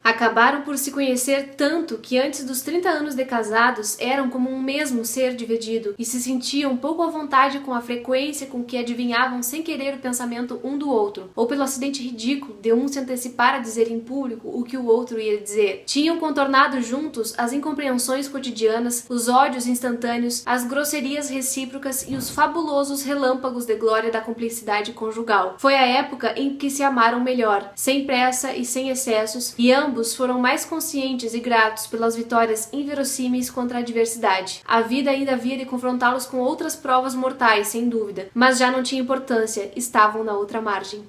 Acabaram por se conhecer tanto que antes dos 30 anos de casados eram como um mesmo ser dividido e se sentiam pouco à vontade com a frequência com que adivinhavam sem querer o pensamento um do outro, ou pelo acidente ridículo de um se antecipar a dizer em público o que o outro ia dizer. Tinham contornado juntos as incompreensões cotidianas, os ódios instantâneos, as grosserias recíprocas e os fabulosos relâmpagos de glória da cumplicidade conjugal. Foi a época em que se amaram melhor, sem pressa e sem excessos, e ambos foram mais conscientes e gratos pelas vitórias inverossímeis contra a adversidade. A vida ainda havia de confrontá-los com outras provas mortais, sem dúvida, mas já não tinha importância, estavam na outra margem.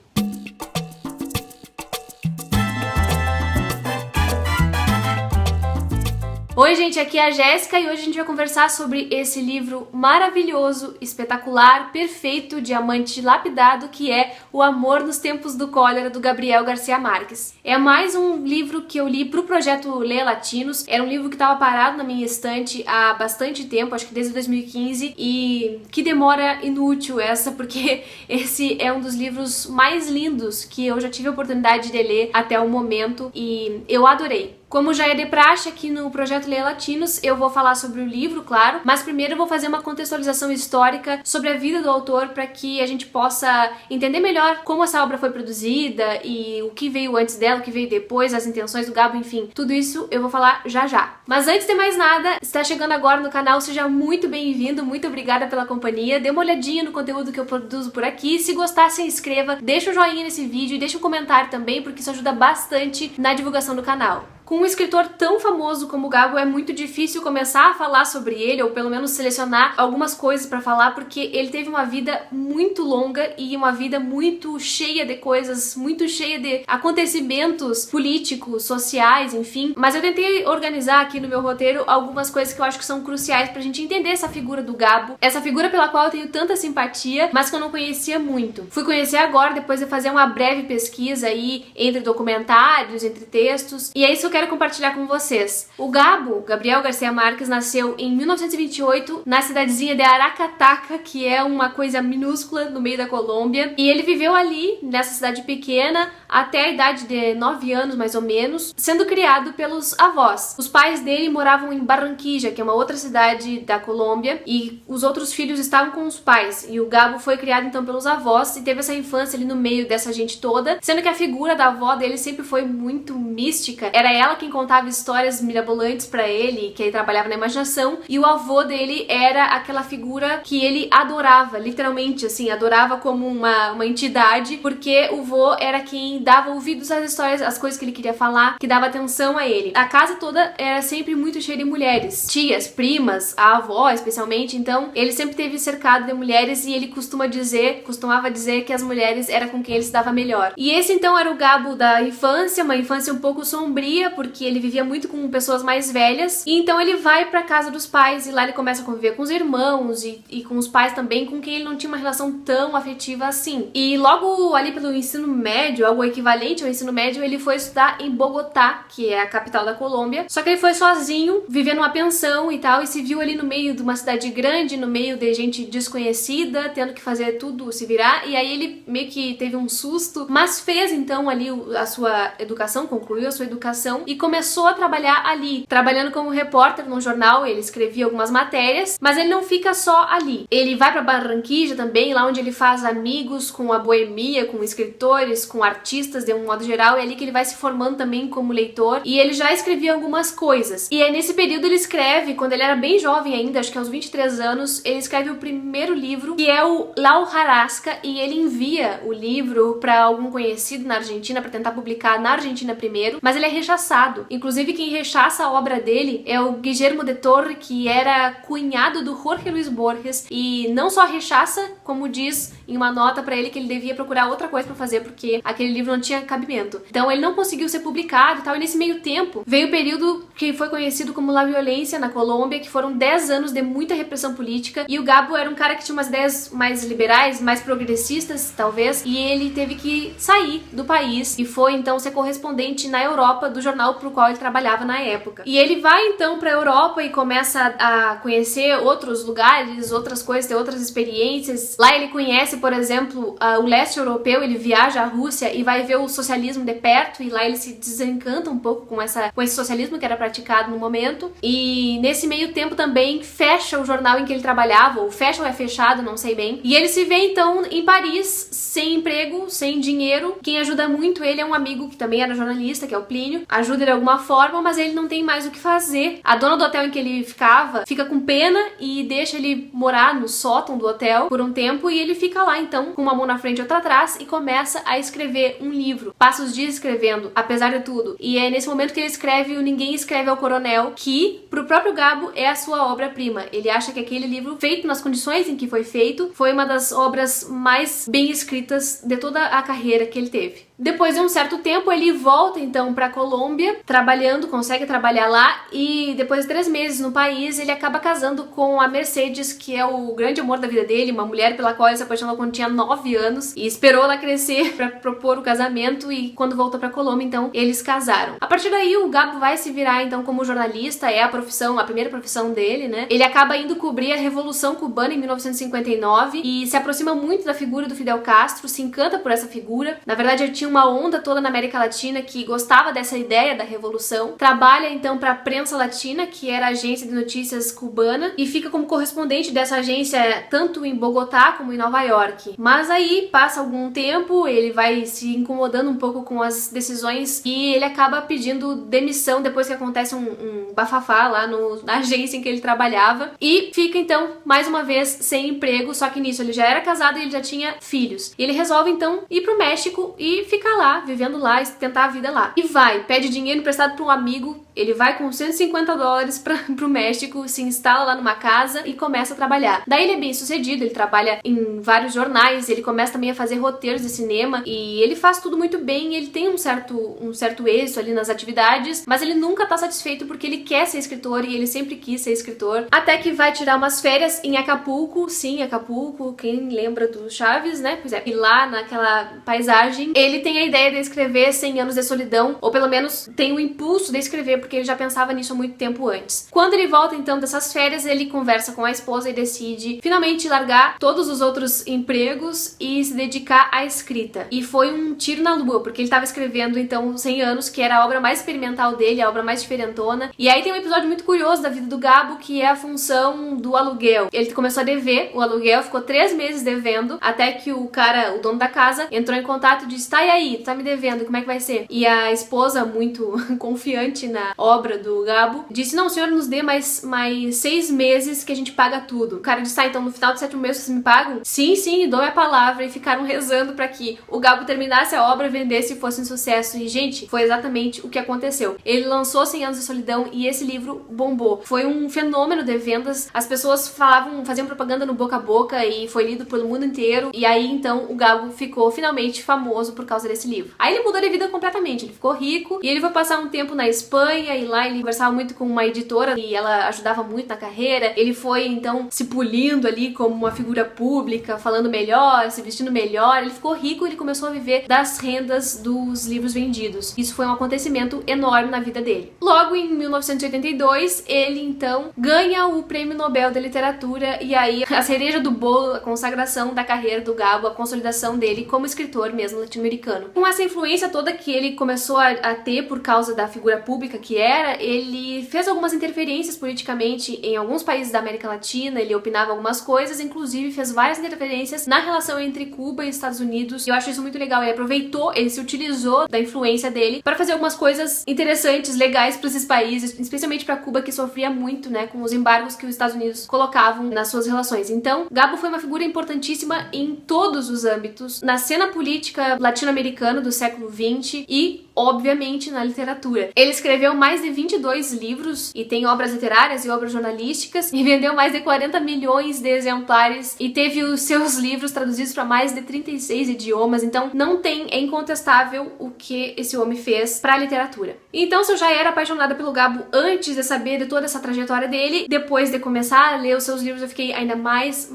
Oi gente, aqui é a Jéssica e hoje a gente vai conversar sobre esse livro maravilhoso, espetacular, perfeito, diamante lapidado, que é O Amor nos Tempos do Cólera, do Gabriel Garcia Marques. É mais um livro que eu li pro projeto Leia Latinos. Era um livro que estava parado na minha estante há bastante tempo, acho que desde 2015, e que demora inútil essa, porque esse é um dos livros mais lindos que eu já tive a oportunidade de ler até o momento e eu adorei. Como já é de praxe aqui no Projeto Leia Latinos, eu vou falar sobre o livro, claro, mas primeiro eu vou fazer uma contextualização histórica sobre a vida do autor para que a gente possa entender melhor como essa obra foi produzida e o que veio antes dela, o que veio depois, as intenções do Gabo, enfim, tudo isso eu vou falar já já. Mas antes de mais nada, se está chegando agora no canal, seja muito bem-vindo, muito obrigada pela companhia, dê uma olhadinha no conteúdo que eu produzo por aqui, se gostar, se inscreva, deixa o joinha nesse vídeo e deixa um comentário também, porque isso ajuda bastante na divulgação do canal. Com um escritor tão famoso como o Gabo, é muito difícil começar a falar sobre ele, ou pelo menos selecionar algumas coisas pra falar, porque ele teve uma vida muito longa e uma vida muito cheia de coisas, muito cheia de acontecimentos políticos, sociais, enfim. Mas eu tentei organizar aqui no meu roteiro algumas coisas que eu acho que são cruciais pra gente entender essa figura do Gabo, essa figura pela qual eu tenho tanta simpatia, mas que eu não conhecia muito. Fui conhecer agora, depois de fazer uma breve pesquisa aí entre documentários, entre textos, e é isso que eu quero compartilhar com vocês. O Gabo, Gabriel Garcia Marques, nasceu em 1928 na cidadezinha de Aracataca, que é uma coisa minúscula no meio da Colômbia, e ele viveu ali, nessa cidade pequena, até a idade de 9 anos, mais ou menos, sendo criado pelos avós. Os pais dele moravam em Barranquilla, que é uma outra cidade da Colômbia, e os outros filhos estavam com os pais, e o Gabo foi criado então pelos avós e teve essa infância ali no meio dessa gente toda, sendo que a figura da avó dele sempre foi muito mística. Era ela quem contava histórias mirabolantes pra ele, que ele trabalhava na imaginação, e o avô dele era aquela figura que ele adorava, literalmente, assim, adorava como uma entidade, porque o vô era quem dava ouvidos às histórias, às coisas que ele queria falar, que dava atenção a ele. A casa toda era sempre muito cheia de mulheres, tias, primas, a avó especialmente, então ele sempre teve cercado de mulheres e ele costumava dizer que as mulheres era com quem ele se dava melhor. E esse então era o Gabo da infância, uma infância um pouco sombria, porque ele vivia muito com pessoas mais velhas, e então ele vai pra casa dos pais e lá ele começa a conviver com os irmãos e com os pais também, com quem ele não tinha uma relação tão afetiva assim. E logo ali pelo ensino médio, algo equivalente ao ensino médio, ele foi estudar em Bogotá, que é a capital da Colômbia, só que ele foi sozinho, vivendo numa pensão e tal, e se viu ali no meio de uma cidade grande, no meio de gente desconhecida, tendo que fazer tudo se virar, e aí ele meio que teve um susto, mas fez então ali a sua educação, concluiu a sua educação e começou a trabalhar ali, trabalhando como repórter num jornal. Ele escrevia algumas matérias, mas ele não fica só ali. Ele vai pra Barranquilla também, lá onde ele faz amigos com a boemia, com escritores, com artistas de um modo geral, é ali que ele vai se formando também como leitor, e ele já escrevia algumas coisas. E é nesse período ele escreve, quando ele era bem jovem ainda, acho que aos 23 anos, ele escreve o primeiro livro, que é o La Hojarasca, e ele envia o livro pra algum conhecido na Argentina, pra tentar publicar na Argentina primeiro, mas ele é rechaçado. Inclusive quem rechaça a obra dele é o Guillermo de Torre, que era cunhado do Jorge Luis Borges, e não só rechaça, como diz em uma nota pra ele que ele devia procurar outra coisa pra fazer, porque aquele livro não tinha cabimento. Então ele não conseguiu ser publicado e tal, e nesse meio tempo veio o período que foi conhecido como La Violência na Colômbia, que foram 10 anos de muita repressão política, e o Gabo era um cara que tinha umas ideias mais liberais, mais progressistas, talvez, e ele teve que sair do país e foi então ser correspondente na Europa do jornal jornal pro qual ele trabalhava na época. E ele vai então pra Europa e começa a conhecer outros lugares, outras coisas, ter outras experiências. Lá ele conhece, por exemplo, o leste europeu, ele viaja à Rússia e vai ver o socialismo de perto, e lá ele se desencanta um pouco com esse socialismo que era praticado no momento. E nesse meio tempo também fecha o jornal em que ele trabalhava, ou fecha ou é fechado, não sei bem. E ele se vê então em Paris, sem emprego, sem dinheiro. Quem ajuda muito ele é um amigo que também era jornalista, que é o Plínio. Ajuda ele de alguma forma, mas ele não tem mais o que fazer. A dona do hotel em que ele ficava fica com pena e deixa ele morar no sótão do hotel por um tempo, e ele fica lá então, com uma mão na frente e outra atrás, e começa a escrever um livro. Passa os dias escrevendo, apesar de tudo. E é nesse momento que ele escreve o Ninguém Escreve ao Coronel, que pro próprio Gabo é a sua obra-prima. Ele acha que aquele livro, feito nas condições em que foi feito, foi uma das obras mais bem escritas de toda a carreira que ele teve. Depois de um certo tempo, ele volta então para Colômbia, trabalhando, consegue trabalhar lá, e depois de 3 meses no país, ele acaba casando com a Mercedes, que é o grande amor da vida dele, uma mulher pela qual ele se apaixonou quando tinha 9 anos, e esperou ela crescer para propor o casamento, e quando voltou para Colômbia, então, eles casaram. A partir daí, o Gabo vai se virar então como jornalista, é a primeira profissão dele, né? Ele acaba indo cobrir a Revolução Cubana em 1959 e se aproxima muito da figura do Fidel Castro, se encanta por essa figura. Na verdade, ele tinha uma onda toda na América Latina que gostava dessa ideia da revolução. Trabalha então para a Prensa Latina, que era a agência de notícias cubana, e fica como correspondente dessa agência tanto em Bogotá como em Nova York. Mas aí passa algum tempo, ele vai se incomodando um pouco com as decisões e ele acaba pedindo demissão depois que acontece um bafafá lá na agência em que ele trabalhava, e fica então mais uma vez sem emprego. Só que nisso ele já era casado e ele já tinha filhos. E ele resolve então ir pro México e ficar lá, vivendo lá, e tentar a vida lá. E pede dinheiro emprestado para um amigo. Ele vai com $150 pro México, se instala lá numa casa e começa a trabalhar. Daí ele é bem sucedido, ele trabalha em vários jornais, ele começa também a fazer roteiros de cinema, e ele faz tudo muito bem, ele tem um certo êxito ali nas atividades, mas ele nunca tá satisfeito porque ele quer ser escritor, e ele sempre quis ser escritor, até que vai tirar umas férias em Acapulco. Sim, Acapulco, quem lembra do Chaves, né? Pois é, e lá naquela paisagem, ele tem a ideia de escrever 100 Anos de Solidão, ou pelo menos tem o impulso de escrever, porque ele já pensava nisso há muito tempo antes. Quando ele volta então dessas férias, ele conversa com a esposa e decide finalmente largar todos os outros empregos e se dedicar à escrita. E foi um tiro na lua, porque ele estava escrevendo então 100 Anos, que era a obra mais experimental dele, a obra mais diferentona. E aí tem um episódio muito curioso da vida do Gabo, que é a função do aluguel. Ele começou a dever o aluguel, ficou 3 meses devendo, até que o dono da casa, entrou em contato e disse: tá, e aí, tu tá me devendo, como é que vai ser? E a esposa, muito confiante na obra do Gabo, disse: não, o senhor nos dê mais 6 meses que a gente paga tudo. O cara disse: tá, então no final do 7º mês vocês me pagam? Sim, dou a palavra. E ficaram rezando pra que o Gabo terminasse a obra, vendesse e fosse um sucesso. E, gente, foi exatamente o que aconteceu. Ele lançou 100 Anos de Solidão e esse livro bombou. Foi um fenômeno de vendas. As pessoas faziam propaganda no boca a boca e foi lido pelo mundo inteiro. E aí, então, o Gabo ficou finalmente famoso por causa desse livro. Aí ele mudou de vida completamente. Ele ficou rico e ele foi passar um tempo na Espanha, e lá ele conversava muito com uma editora e ela ajudava muito na carreira. Ele foi, então, se polindo ali como uma figura pública, falando melhor, se vestindo melhor. Ele ficou rico e ele começou a viver das rendas dos livros vendidos. Isso foi um acontecimento enorme na vida dele. Logo em 1982, ele então ganha o Prêmio Nobel da Literatura, e aí a cereja do bolo, a consagração da carreira do Gabo, a consolidação dele como escritor mesmo latino-americano. Com essa influência toda que ele começou a ter por causa da figura pública que era, ele fez algumas interferências politicamente em alguns países da América Latina, ele opinava algumas coisas, inclusive fez várias interferências na relação entre Cuba e Estados Unidos. Eu acho isso muito legal. Ele se utilizou da influência dele para fazer algumas coisas interessantes, legais para esses países, especialmente para Cuba, que sofria muito, né, com os embargos que os Estados Unidos colocavam nas suas relações. Então, Gabo foi uma figura importantíssima em todos os âmbitos, na cena política latino-americana do século XX e, obviamente, na literatura. Ele escreveu mais de 22 livros e tem obras literárias e obras jornalísticas, e vendeu mais de 40 milhões de exemplares e teve os seus livros traduzidos para mais de 36 idiomas. Então, é incontestável o que esse homem fez para a literatura. Então, se eu já era apaixonada pelo Gabo antes de saber de toda essa trajetória dele, depois de começar a ler os seus livros, eu fiquei ainda mais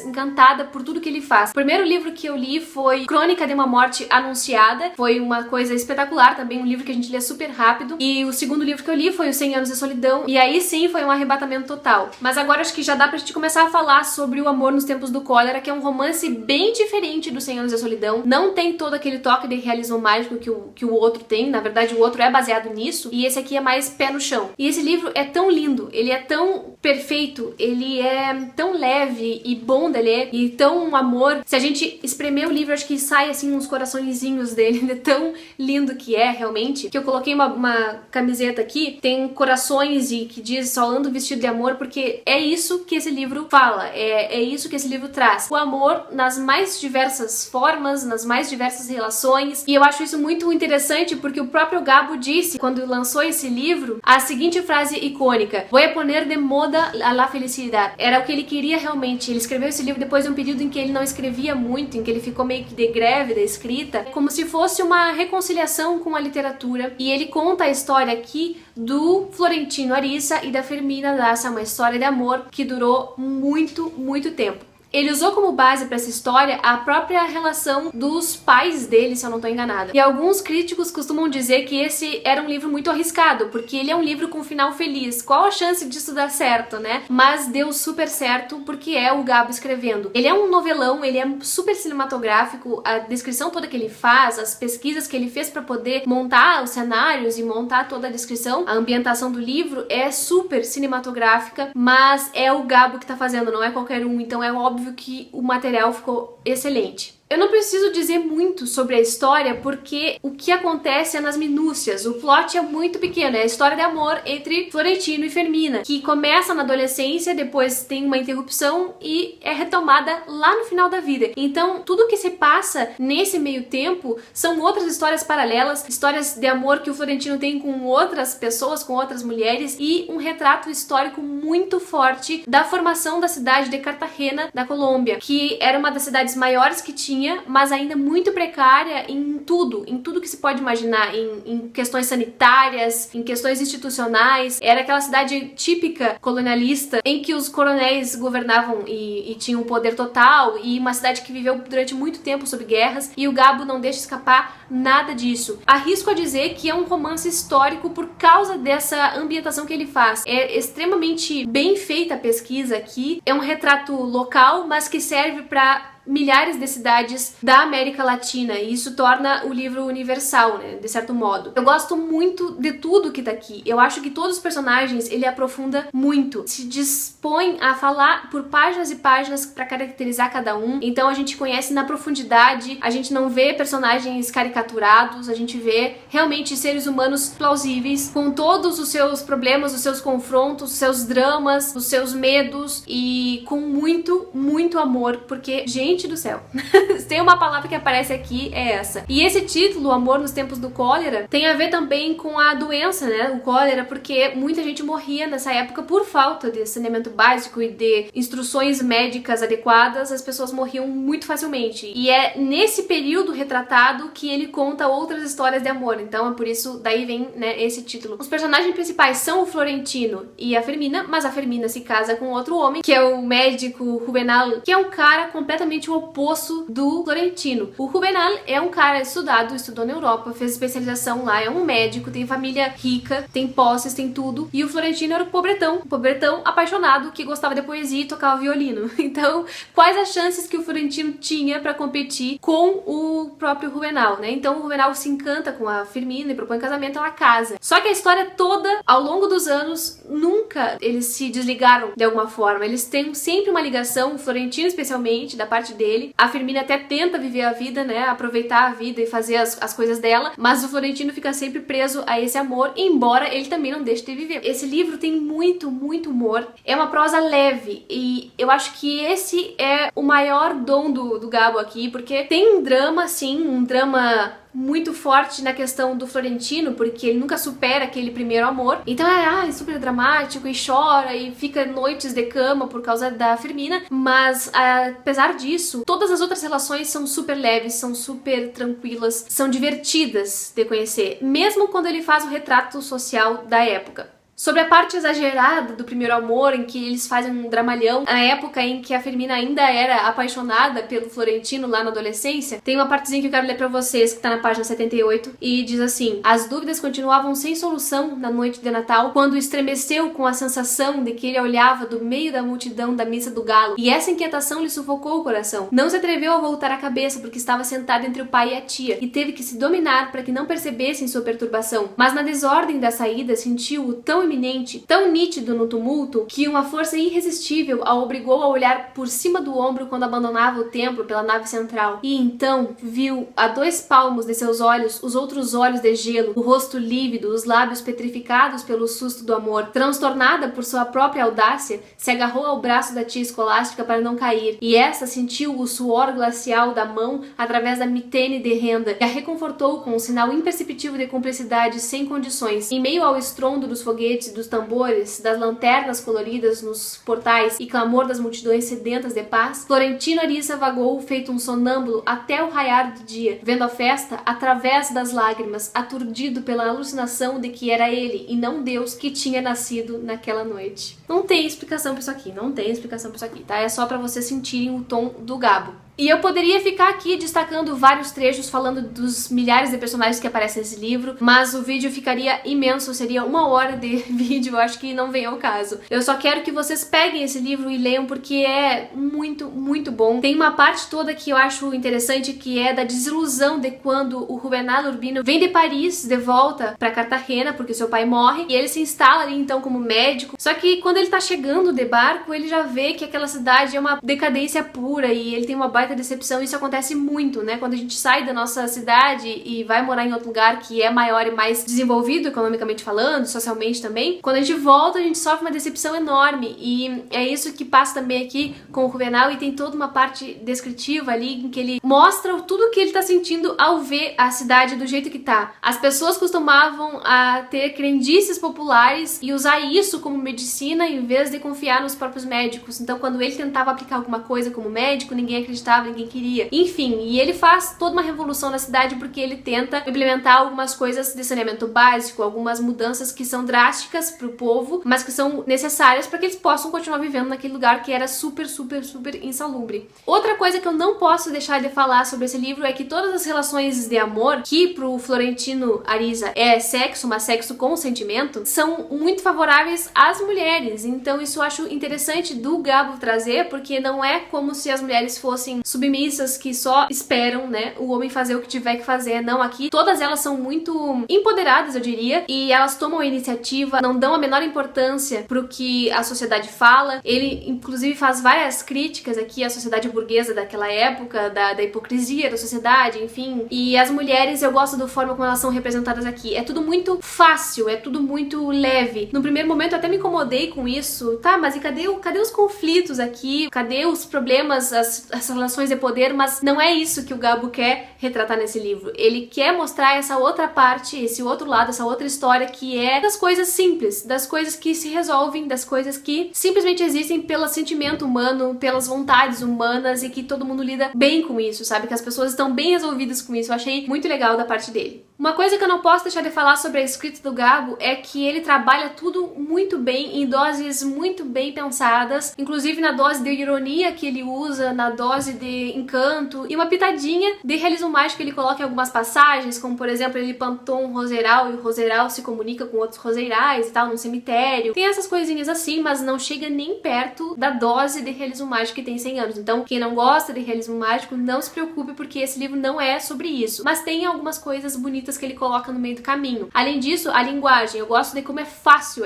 encantada por tudo que ele faz. O primeiro livro que eu li foi Crônica de uma Morte Anunciada. Foi uma coisa espetacular, Espetacular, também um livro que a gente lê super rápido. E o segundo livro que eu li foi o 100 Anos de Solidão, e aí sim foi um arrebatamento total. Mas agora acho que já dá pra gente começar a falar sobre O Amor nos Tempos do Cólera, que é um romance bem diferente do 100 Anos de Solidão. Não tem todo aquele toque de realismo mágico que o outro tem, na verdade o outro é baseado nisso, e esse aqui é mais pé no chão. E esse livro é tão lindo, ele é tão perfeito, ele é tão leve e bom de ler, e tão um amor. Se a gente espremer o livro, acho que sai assim uns coraçõezinhos dele, de tão lindo que é realmente, que eu coloquei uma camiseta aqui, tem corações e que diz só ando vestido de amor, porque é isso que esse livro fala, é isso que esse livro traz. O amor nas mais diversas formas, nas mais diversas relações, e eu acho isso muito interessante porque o próprio Gabo disse, quando lançou esse livro, a seguinte frase icônica: "Voy a poner de moda a la felicidad". Era o que ele queria realmente. Ele escreveu esse livro depois de um período em que ele não escrevia muito, em que ele ficou meio que de greve da escrita, como se fosse uma reconciliação com a literatura. E ele conta a história aqui do Florentino Ariza e da Fermina Daza, uma história de amor que durou muito, muito tempo. Ele usou como base para essa história a própria relação dos pais dele, se eu não estou enganada. E alguns críticos costumam dizer que esse era um livro muito arriscado, porque ele é um livro com final feliz. Qual a chance disso dar certo, né? Mas deu super certo porque é o Gabo escrevendo. Ele é um novelão, ele é super cinematográfico, a descrição toda que ele faz, as pesquisas que ele fez para poder montar os cenários e montar toda a descrição, a ambientação do livro é super cinematográfica, mas é o Gabo que tá fazendo, não é qualquer um, então é óbvio que o material ficou excelente. Eu não preciso dizer muito sobre a história porque o que acontece é nas minúcias. O plot é muito pequeno, é a história de amor entre Florentino e Fermina, que começa na adolescência, depois tem uma interrupção e é retomada lá no final da vida. Então, tudo que se passa nesse meio tempo são outras histórias paralelas, histórias de amor que o Florentino tem com outras pessoas, com outras mulheres, e um retrato histórico muito forte da formação da cidade de Cartagena, da Colômbia, que era uma das cidades maiores que tinha, mas ainda muito precária em tudo que se pode imaginar, em questões sanitárias, em questões institucionais. Era aquela cidade típica colonialista em que os coronéis governavam e tinham o poder total, e uma cidade que viveu durante muito tempo sob guerras, e o Gabo não deixa escapar nada disso. Arrisco a dizer que é um romance histórico por causa dessa ambientação que ele faz. É extremamente bem feita a pesquisa aqui, é um retrato local, mas que serve para milhares de cidades da América Latina, e isso torna o livro universal, né, de certo modo. Eu gosto muito de tudo que tá aqui. Eu acho que todos os personagens ele aprofunda muito, se dispõe a falar por páginas e páginas para caracterizar cada um. Então a gente conhece na profundidade, a gente não vê personagens caricaturados, a gente vê realmente seres humanos plausíveis, com todos os seus problemas, os seus confrontos, os seus dramas, os seus medos, e com muito, muito amor, porque, gente do céu, tem uma palavra que aparece aqui, é essa. E esse título, O Amor nos Tempos do Cólera, tem a ver também com a doença, né, o cólera, porque muita gente morria nessa época por falta de saneamento básico e de instruções médicas adequadas, as pessoas morriam muito facilmente. E é nesse período retratado que ele conta outras histórias de amor, então é por isso, daí vem, né, esse título. Os personagens principais são o Florentino e a Fermina, mas a Fermina se casa com outro homem, que é o médico Juvenal, que é um cara completamente o oposto do Florentino. O Juvenal é um cara estudou na Europa, fez especialização lá, é um médico, tem família rica, tem posses, tem tudo. E o Florentino era o pobretão apaixonado que gostava de poesia e tocava violino. Então, quais as chances que o Florentino tinha para competir com o próprio Juvenal, né? Então, o Juvenal se encanta com a Fermina e propõe casamento, ela casa. Só que a história toda, ao longo dos anos, nunca eles se desligaram de alguma forma. Eles têm sempre uma ligação, o Florentino especialmente, da parte dele. A Fermina até tenta viver a vida, né, aproveitar a vida e fazer as coisas dela, mas o Florentino fica sempre preso a esse amor, embora ele também não deixe de viver. Esse livro tem muito, muito humor, é uma prosa leve, e eu acho que esse é o maior dom do Gabo aqui, porque tem um drama, sim, um drama muito forte na questão do Florentino, porque ele nunca supera aquele primeiro amor. Então é super dramático e chora e fica noites de cama por causa da Fermina, mas apesar disso, todas as outras relações são super leves, são super tranquilas, são divertidas de conhecer, mesmo quando ele faz o retrato social da época. Sobre a parte exagerada do primeiro amor, em que eles fazem um dramalhão, na época em que a Fermina ainda era apaixonada pelo Florentino lá na adolescência, tem uma partezinha que eu quero ler pra vocês, que tá na página 78, e diz assim: as dúvidas continuavam sem solução na noite de Natal, quando estremeceu com a sensação de que ele olhava do meio da multidão da missa do galo, e essa inquietação lhe sufocou o coração. Não se atreveu a voltar a cabeça, porque estava sentado entre o pai e a tia, e teve que se dominar para que não percebessem sua perturbação. Mas na desordem da saída, sentiu-o tão iminente, tão nítido no tumulto, que uma força irresistível a obrigou a olhar por cima do ombro quando abandonava o templo pela nave central. E então viu a 2 palmos de seus olhos os outros olhos de gelo, o rosto lívido, os lábios petrificados pelo susto do amor. Transtornada por sua própria audácia, se agarrou ao braço da tia escolástica para não cair, e essa sentiu o suor glacial da mão através da mitene de renda, e a reconfortou com um sinal imperceptível de cumplicidade sem condições. Em meio ao estrondo dos foguetes, dos tambores, das lanternas coloridas nos portais e clamor das multidões sedentas de paz, Florentino Ariza vagou feito um sonâmbulo até o raiar do dia, vendo a festa através das lágrimas, aturdido pela alucinação de que era ele e não Deus que tinha nascido naquela noite. Não tem explicação pra isso aqui, não tem explicação pra isso aqui, tá? É só pra vocês sentirem o tom do Gabo. E eu poderia ficar aqui destacando vários trechos falando dos milhares de personagens que aparecem nesse livro, mas o vídeo ficaria imenso, seria 1 hora de vídeo, eu acho que não vem ao caso. Eu só quero que vocês peguem esse livro e leiam porque é muito, muito bom. Tem uma parte toda que eu acho interessante, que é da desilusão de quando o Juvenal Urbino vem de Paris de volta pra Cartagena, porque seu pai morre, e ele se instala ali então como médico. Só que quando ele tá chegando de barco, ele já vê que aquela cidade é uma decadência pura e ele tem uma baita decepção. Isso acontece muito, né? Quando a gente sai da nossa cidade e vai morar em outro lugar que é maior e mais desenvolvido economicamente falando, socialmente também, quando a gente volta, a gente sofre uma decepção enorme, e é isso que passa também aqui com o Juvenal, e tem toda uma parte descritiva ali em que ele mostra tudo o que ele tá sentindo ao ver a cidade do jeito que tá. As pessoas costumavam a ter crendices populares e usar isso como medicina em vez de confiar nos próprios médicos. Então quando ele tentava aplicar alguma coisa como médico, ninguém acreditava, ninguém queria. Enfim, e ele faz toda uma revolução na cidade porque ele tenta implementar algumas coisas de saneamento básico, algumas mudanças que são drásticas pro povo, mas que são necessárias para que eles possam continuar vivendo naquele lugar que era super, super, super insalubre. Outra coisa que eu não posso deixar de falar sobre esse livro é que todas as relações de amor, que pro Florentino Ariza é sexo, mas sexo com sentimento, são muito favoráveis às mulheres. Então isso eu acho interessante do Gabo trazer, porque não é como se as mulheres fossem submissas que só esperam, né, o homem fazer o que tiver que fazer. Não, aqui todas elas são muito empoderadas, eu diria, e elas tomam a iniciativa, não dão a menor importância pro que a sociedade fala. Ele, inclusive, faz várias críticas aqui à sociedade burguesa daquela época, da hipocrisia da sociedade, enfim. E as mulheres, eu gosto da forma como elas são representadas aqui. É tudo muito fácil, é tudo muito leve. No primeiro momento eu até me incomodei com isso, tá, mas e cadê os conflitos aqui? Cadê os problemas, as relações de poder? Mas não é isso que o Gabo quer retratar nesse livro. Ele quer mostrar essa outra parte, esse outro lado, essa outra história, que é das coisas simples, das coisas que se resolvem, das coisas que simplesmente existem pelo sentimento humano, pelas vontades humanas, e que todo mundo lida bem com isso, sabe? Que as pessoas estão bem resolvidas com isso. Eu achei muito legal da parte dele. Uma coisa que eu não posso deixar de falar sobre a escrita do Gabo é que ele trabalha tudo muito bem, em doses muito bem pensadas, inclusive na dose de ironia que ele usa, na dose de encanto, e uma pitadinha de realismo mágico que ele coloca em algumas passagens, como por exemplo, ele plantou um roseiral e o roseiral se comunica com outros roseirais e tal, num cemitério. Tem essas coisinhas assim, mas não chega nem perto da dose de realismo mágico que tem 100 anos. Então, quem não gosta de realismo mágico, não se preocupe, porque esse livro não é sobre isso. Mas tem algumas coisas bonitas que ele coloca no meio do caminho. Além disso, a linguagem, eu gosto de como é fácil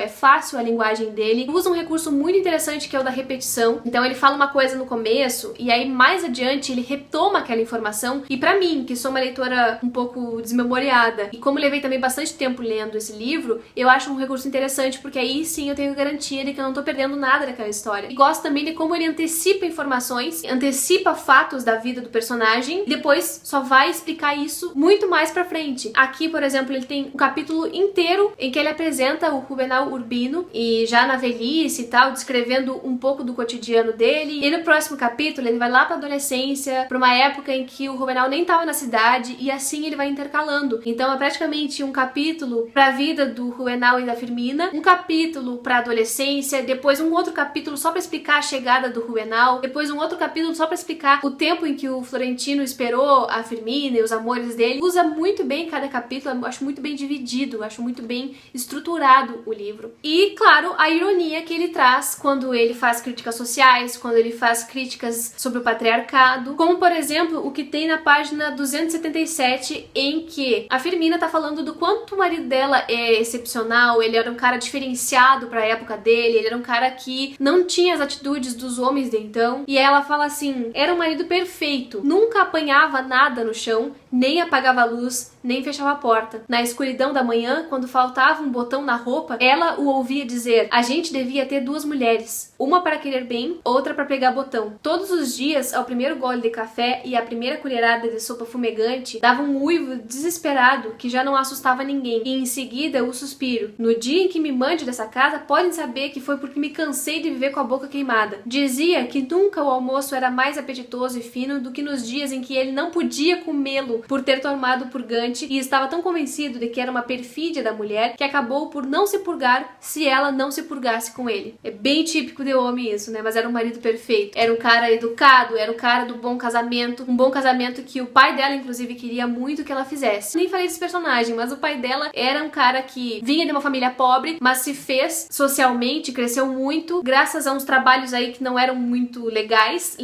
a linguagem dele. Usa um recurso muito interessante que é o da repetição. Então ele fala uma coisa no começo e aí mais adiante ele retoma aquela informação, e pra mim, que sou uma leitora um pouco desmemoriada, e como levei também bastante tempo lendo esse livro, eu acho um recurso interessante, porque aí sim eu tenho garantia de que eu não tô perdendo nada daquela história. E gosto também de como ele antecipa informações, antecipa fatos da vida do personagem, e depois só vai explicar isso muito mais pra frente. Aqui, por exemplo, ele tem um capítulo inteiro em que ele apresenta o Juvenal Urbino, e já na velhice e tal, descrevendo um pouco do cotidiano dele. E no próximo capítulo ele vai lá pra adolescência adolescência, pra uma época em que o Juvenal nem tava na cidade, e assim ele vai intercalando. Então é praticamente um capítulo pra vida do Juvenal e da Firmina, um capítulo pra adolescência, depois um outro capítulo só pra explicar a chegada do Juvenal, depois um outro capítulo só pra explicar o tempo em que o Florentino esperou a Firmina e os amores dele. Usa muito bem cada capítulo, eu acho muito bem dividido, acho muito bem estruturado o livro. E, claro, a ironia que ele traz quando ele faz críticas sociais, quando ele faz críticas sobre o patriarcado, como, por exemplo, o que tem na página 277, em que a Firmina tá falando do quanto o marido dela é excepcional, ele era um cara diferenciado pra época dele, ele era um cara que não tinha as atitudes dos homens de então, e ela fala assim, era um marido perfeito, nunca apanhava nada no chão, nem apagava a luz, nem fechava a porta. Na escuridão da manhã, quando faltava um botão na roupa, ela o ouvia dizer, a gente devia ter duas mulheres, uma para querer bem, outra para pegar botão. Todos os dias, ao primeiro gole de café e à primeira colherada de sopa fumegante, dava um uivo desesperado que já não assustava ninguém, e em seguida o suspiro. No dia em que me mande dessa casa, podem saber que foi porque me cansei de viver com a boca queimada. Dizia que nunca o almoço era mais apetitoso e fino do que nos dias em que ele não podia comê-lo por ter tomado purgante e estava tão convencido de que era uma perfídia da mulher que acabou por não se purgar se ela não se purgasse com ele. É bem típico de homem isso, né? Mas era um marido perfeito. Era um cara educado, era o cara do bom casamento, um bom casamento que o pai dela, inclusive, queria muito que ela fizesse. Nem falei desse personagem, mas o pai dela era um cara que vinha de uma família pobre, mas se fez socialmente, cresceu muito, graças a uns trabalhos aí que não eram muito legais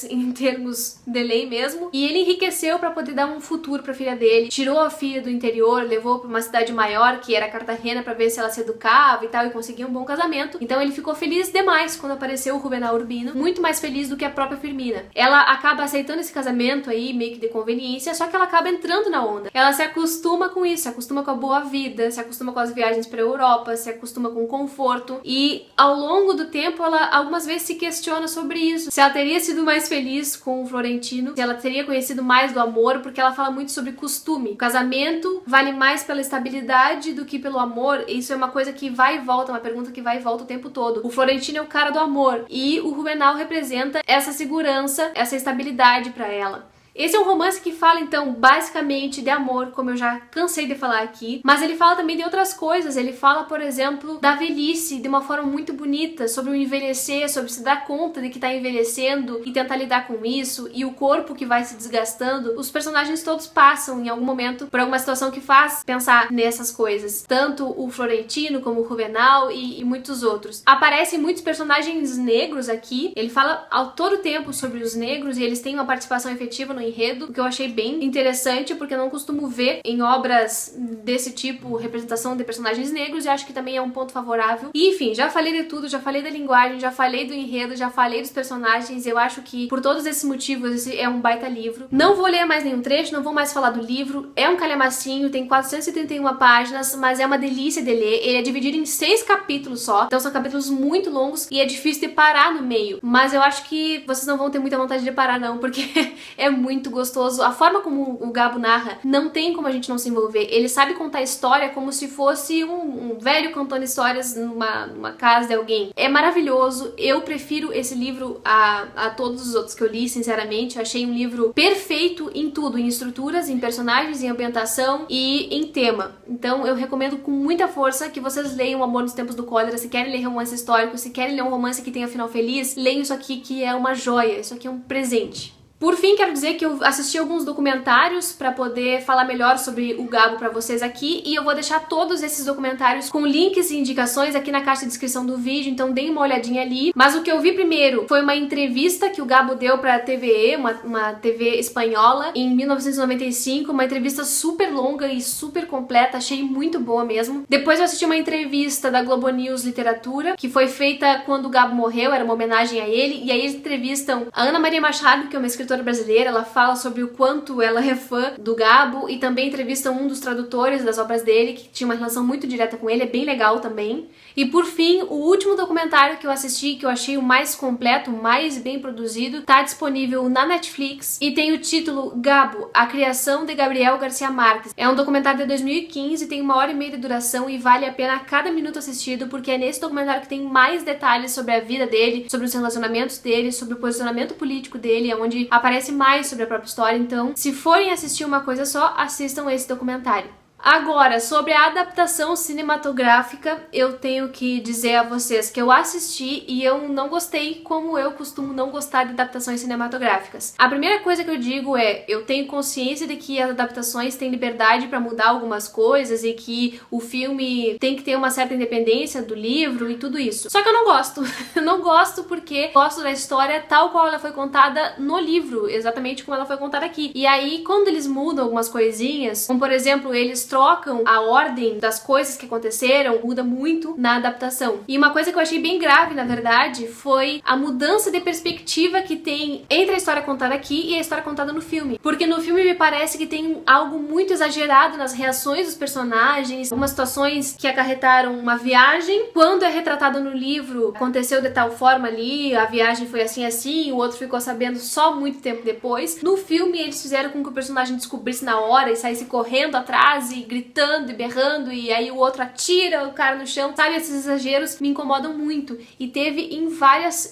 em termos de lei mesmo, e ele enriqueceu para poder dar um futuro para a filha dele, tirou a filha do interior, levou para uma cidade maior, que era Cartagena, para ver se ela se educava e tal, e conseguia um bom casamento. Então ele ficou feliz demais quando apareceu o Juvenal Urbino, muito mais feliz do que a própria Firmina. Ela acaba aceitando esse casamento aí, meio que de conveniência, só que ela acaba entrando na onda. Ela se acostuma com isso, se acostuma com a boa vida, se acostuma com as viagens para Europa, se acostuma com o conforto, e ao longo do tempo ela algumas vezes se questiona sobre isso, se ela teria sido mais feliz com o Florentino, se ela teria conhecido mais do amor, porque ela fala muito sobre costume. O casamento vale mais pela estabilidade do que pelo amor. Isso é uma coisa que vai e volta, uma pergunta que vai e volta o tempo todo. O Florentino é o cara do amor e o Juvenal representa essa segurança, essa estabilidade pra ela. Esse é um romance que fala, então, basicamente de amor, como eu já cansei de falar aqui, mas ele fala também de outras coisas. Ele fala, por exemplo, da velhice de uma forma muito bonita, sobre o envelhecer, sobre se dar conta de que tá envelhecendo e tentar lidar com isso, e o corpo que vai se desgastando. Os personagens todos passam, em algum momento, por alguma situação que faz pensar nessas coisas. Tanto o Florentino, como o Juvenal e muitos outros. Aparecem muitos personagens negros aqui. Ele fala ao todo tempo sobre os negros e eles têm uma participação efetiva no enredo, o que eu achei bem interessante, porque eu não costumo ver em obras desse tipo representação de personagens negros, e acho que também é um ponto favorável. E, enfim, já falei de tudo, já falei da linguagem, já falei do enredo, já falei dos personagens. Eu acho que, por todos esses motivos, esse é um baita livro. Não vou ler mais nenhum trecho, não vou mais falar do livro. É um calhamacinho, tem 431 páginas, mas é uma delícia de ler. Ele é dividido em 6 capítulos só, então são capítulos muito longos e é difícil de parar no meio. Mas eu acho que vocês não vão ter muita vontade de parar, não, porque é muito gostoso. A forma como o Gabo narra, não tem como a gente não se envolver. Ele sabe contar história como se fosse um velho contando histórias numa casa de alguém. É maravilhoso. Eu prefiro esse livro a todos os outros que eu li, sinceramente. Eu achei um livro perfeito em tudo, em estruturas, em personagens, em ambientação e em tema. Então eu recomendo com muita força que vocês leiam Amor nos Tempos do Cólera. Se querem ler romance histórico, se querem ler um romance que tenha final feliz, leiam isso aqui, que é uma joia. Isso aqui é um presente. Por fim, quero dizer que eu assisti alguns documentários para poder falar melhor sobre o Gabo para vocês aqui, e eu vou deixar todos esses documentários com links e indicações aqui na caixa de descrição do vídeo, então deem uma olhadinha ali. Mas o que eu vi primeiro foi uma entrevista que o Gabo deu para a TVE, uma TV espanhola, em 1995, uma entrevista super longa e super completa, achei muito boa mesmo. Depois eu assisti uma entrevista da Globo News Literatura, que foi feita quando o Gabo morreu, era uma homenagem a ele, e aí eles entrevistam a Ana Maria Machado, que é uma escritora escritora brasileira, ela fala sobre o quanto ela é fã do Gabo e também entrevista um dos tradutores das obras dele, que tinha uma relação muito direta com ele, é bem legal também. E por fim, o último documentário que eu assisti, que eu achei o mais completo, o mais bem produzido, tá disponível na Netflix e tem o título Gabo, a criação de Gabriel Garcia Marques. É um documentário de 2015, tem 1h30 de duração e vale a pena cada minuto assistido, porque é nesse documentário que tem mais detalhes sobre a vida dele, sobre os relacionamentos dele, sobre o posicionamento político dele, onde aparece mais sobre a própria história. Então, se forem assistir uma coisa só, assistam esse documentário. Agora, sobre a adaptação cinematográfica, eu tenho que dizer a vocês que eu assisti e eu não gostei, como eu costumo não gostar de adaptações cinematográficas. A primeira coisa que eu digo é, eu tenho consciência de que as adaptações têm liberdade para mudar algumas coisas e que o filme tem que ter uma certa independência do livro e tudo isso. Só que eu não gosto. Eu não gosto porque gosto da história tal qual ela foi contada no livro, exatamente como ela foi contada aqui. E aí, quando eles mudam algumas coisinhas, como por exemplo, eles trocam a ordem das coisas que aconteceram, muda muito na adaptação. E uma coisa que eu achei bem grave, na verdade, foi a mudança de perspectiva que tem entre a história contada aqui e a história contada no filme. Porque no filme me parece que tem algo muito exagerado nas reações dos personagens, algumas situações que acarretaram uma viagem. Quando é retratado no livro, aconteceu de tal forma ali, a viagem foi assim assim, o outro ficou sabendo só muito tempo depois. No filme, eles fizeram com que o personagem descobrisse na hora e saísse correndo atrás e gritando e berrando, e aí o outro atira o cara no chão, sabe? Esses exageros me incomodam muito, e teve em várias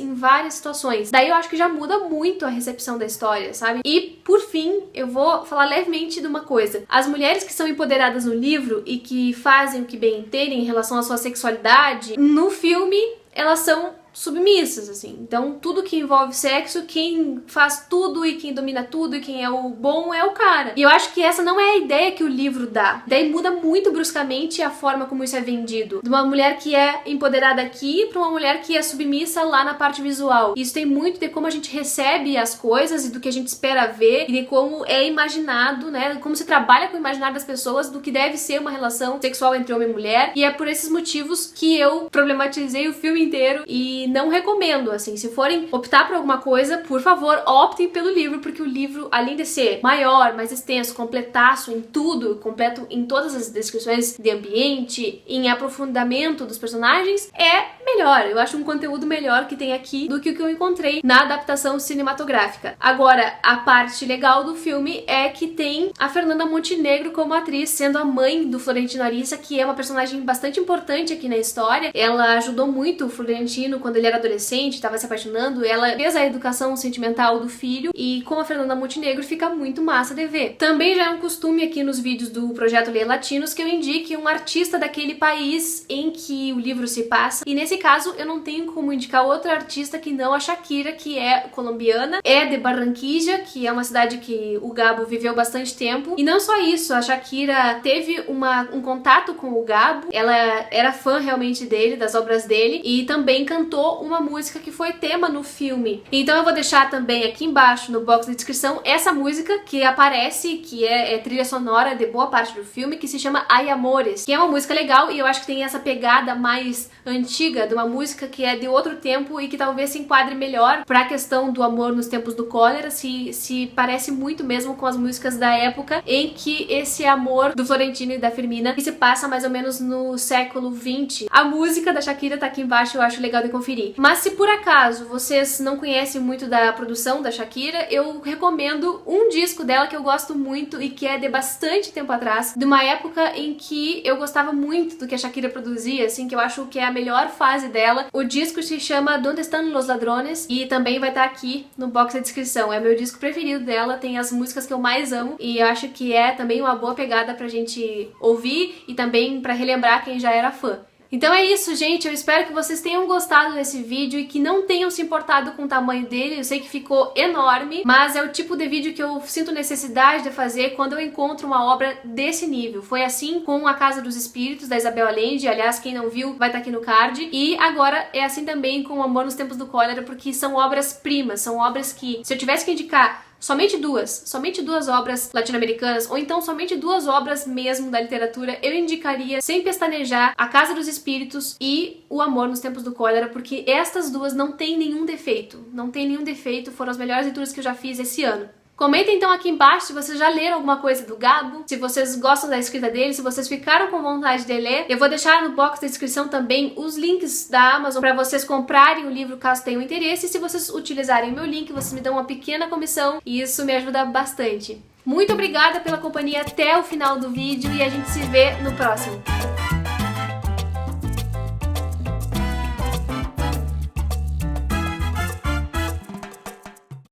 situações. Daí eu acho que já muda muito a recepção da história, sabe? E por fim, eu vou falar levemente de uma coisa. As mulheres que são empoderadas no livro e que fazem o que bem entendem em relação à sua sexualidade, no filme elas são submissas, assim. Então, tudo que envolve sexo, quem faz tudo e quem domina tudo e quem é o bom é o cara. E eu acho que essa não é a ideia que o livro dá. Daí muda muito bruscamente a forma como isso é vendido. De uma mulher que é empoderada aqui pra uma mulher que é submissa lá na parte visual. Isso tem muito de como a gente recebe as coisas e do que a gente espera ver e de como é imaginado, né? Como se trabalha com o imaginário das pessoas do que deve ser uma relação sexual entre homem e mulher. E é por esses motivos que eu problematizei o filme inteiro e não recomendo, assim, se forem optar por alguma coisa, por favor, optem pelo livro, porque o livro, além de ser maior, mais extenso, completaço em tudo, completo em todas as descrições de ambiente, em aprofundamento dos personagens, é melhor. Eu acho um conteúdo melhor que tem aqui do que o que eu encontrei na adaptação cinematográfica. Agora, a parte legal do filme é que tem a Fernanda Montenegro como atriz, sendo a mãe do Florentino Ariza, que é uma personagem bastante importante aqui na história. Ela ajudou muito o Florentino quando ele era adolescente, estava se apaixonando, ela fez a educação sentimental do filho e com a Fernanda Montenegro fica muito massa de ver. Também já é um costume aqui nos vídeos do Projeto Ler Latinos que eu indique um artista daquele país em que o livro se passa, e nesse caso eu não tenho como indicar outra artista que não a Shakira, que é colombiana, é de Barranquilla, que é uma cidade que o Gabo viveu bastante tempo, e não só isso, a Shakira teve um contato com o Gabo, ela era fã realmente dele, das obras dele, e também cantou uma música que foi tema no filme. Então eu vou deixar também aqui embaixo no box de descrição essa música que aparece, que é trilha sonora de boa parte do filme, que se chama Ai Amores, que é uma música legal e eu acho que tem essa pegada mais antiga de uma música que é de outro tempo e que talvez se enquadre melhor para a questão do amor nos tempos do cólera, se parece muito mesmo com as músicas da época em que esse amor do Florentino e da Firmina, que se passa mais ou menos no século XX. A música da Shakira tá aqui embaixo, eu acho legal de conferir. Mas se por acaso vocês não conhecem muito da produção da Shakira, eu recomendo um disco dela que eu gosto muito e que é de bastante tempo atrás, de uma época em que eu gostava muito do que a Shakira produzia, assim, que eu acho que é a melhor fase dela. O disco se chama Donde Están los Ladrones e também vai estar aqui no box da descrição. É meu disco preferido dela, tem as músicas que eu mais amo e eu acho que é também uma boa pegada pra gente ouvir e também pra relembrar quem já era fã. Então é isso, gente, eu espero que vocês tenham gostado desse vídeo e que não tenham se importado com o tamanho dele. Eu sei que ficou enorme, mas é o tipo de vídeo que eu sinto necessidade de fazer quando eu encontro uma obra desse nível. Foi assim com A Casa dos Espíritos, da Isabel Allende, aliás, quem não viu vai estar aqui no card, e agora é assim também com O Amor nos Tempos do Cólera, porque são obras-primas, são obras que, se eu tivesse que indicar somente duas obras latino-americanas, ou então somente duas obras mesmo da literatura, eu indicaria, sem pestanejar, A Casa dos Espíritos e O Amor nos Tempos do Cólera, porque estas duas não têm nenhum defeito. Não tem nenhum defeito, foram as melhores leituras que eu já fiz esse ano. Comentem então aqui embaixo se vocês já leram alguma coisa do Gabo, se vocês gostam da escrita dele, se vocês ficaram com vontade de ler. Eu vou deixar no box da descrição também os links da Amazon para vocês comprarem o livro caso tenham interesse. E se vocês utilizarem o meu link, vocês me dão uma pequena comissão e isso me ajuda bastante. Muito obrigada pela companhia até o final do vídeo e a gente se vê no próximo.